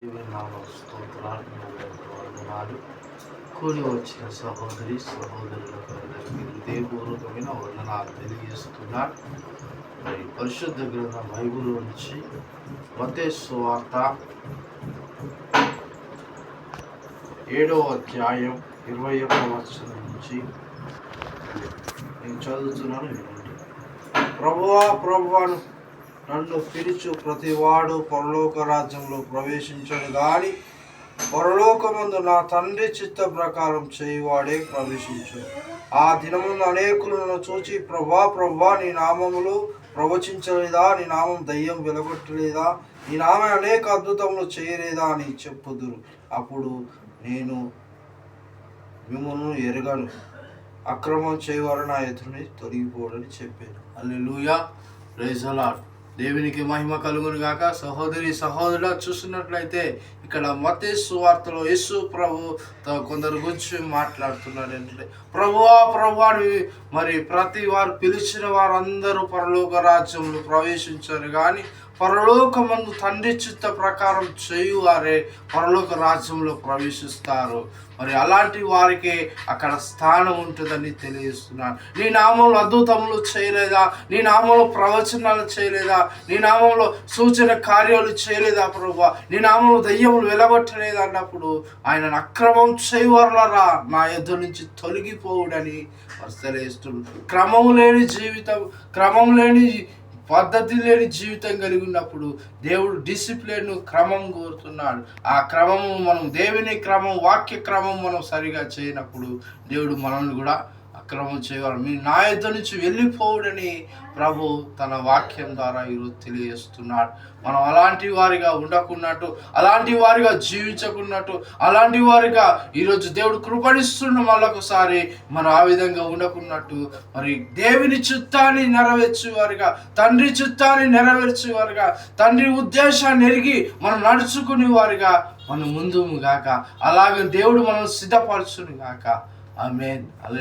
వందనాలు. కూడి వచ్చిన సహోదరి సహోదరులకు అందరికీ హృదయపూర్వకమైన వందనాలు తెలియజేస్తున్నాను. మరి పరిశుద్ధ గ్రంథం బైబిల్ నుంచి మత్తయి సువార్త 7వ అధ్యాయం 21వ వచనం నుంచి నేను చదువుతున్నాను, వినండి. ప్రభువా ప్రభువా నన్ను పిలుచు ప్రతివాడు పరలోక రాజ్యంలో ప్రవేశించడు గాని పరలోకమందు నా తండ్రి చిత్త ప్రకారం చేయువాడే ప్రవేశించు. ఆ దినమున అనేకులు నన్ను చూచి ప్రభువా ప్రభువా నీ నామములు ప్రవచించలేదా, నీ నామం దయ్యం వెలగొట్టలేదా, నీ నామే అనేక అద్భుతములు చేయలేదా అని చెప్పుదురు. అప్పుడు నేను మిమ్మల్ని ఎరగను, అక్రమం చేయవారు నా ఎదురుని తొలగిపోవడని చెప్పాను. హల్లెలూయా, ప్రైజ్ ది లార్డ్. దేవునికి మహిమ కలుగును గాక. సహోదరి సహోదరులు చూస్తున్నట్లయితే ఇక్కడ మత్తయి సువార్తలో యేసు ప్రభు కొందరు గురించి మాట్లాడుతున్నాడు. ఏంటంటే ప్రభువా ప్రభువా మరి ప్రతి వారు పిలిచిన వారందరూ పరలోక రాజ్యంలో ప్రవేశించారు కానీ పరలోకమందు తండ్రి చిత్త ప్రకారం చేయువారే పరలోక రాజ్యంలో ప్రవేశిస్తారు. మరి అలాంటి వారికి అక్కడ స్థానం ఉంటుందని తెలియజేస్తున్నాను. నీ నామంలో అద్భుతములు చేయలేదా, నీ నామంలో ప్రవచనాలు చేయలేదా, నీ నామంలో సూచన కార్యాలు చేయలేదా ప్రభువా, నీ నామంలో దయ్యములు వెలగొట్టలేదా అన్నప్పుడు ఆయన అక్రమం చేయవర్లరా నా ఎదురు నుంచి తొలగిపోవుడని తెలియజేస్తున్నాడు. క్రమం లేని జీవితం, క్రమం లేని పద్ధతి లేని జీవితం కలిగి ఉన్నప్పుడు దేవుడు డిసిప్లిన్ క్రమం కోరుతున్నాడు. ఆ క్రమము మనం దేవుని క్రమం, వాక్య క్రమం మనం సరిగా చేయనప్పుడు దేవుడు మనల్ని కూడా అక్రమం చేయగలరు. మీ నా యుద్ధ నుంచి వెళ్ళిపోవుడని ప్రభు తన వాక్యం ద్వారా ఈరోజు తెలియజేస్తున్నాడు. మనం అలాంటి వారిగా ఉండకున్నట్టు, అలాంటి వారిగా జీవించకున్నట్టు, అలాంటి వారిగా ఈరోజు దేవుడు కృపణిస్తున్న మళ్ళొకసారి మనం ఆ విధంగా ఉండకున్నట్టు, మరి దేవుని చిత్తాన్ని నెరవేర్చేవారుగా, తండ్రి చిత్తాన్ని నెరవేర్చేవారుగా, తండ్రి ఉద్దేశాన్ని ఎరిగి మనం నడుచుకునే వారిగా మనం ముందుము గాక. అలాగే దేవుడు మనం సిద్ధపరచును గాక. ఆమేన్.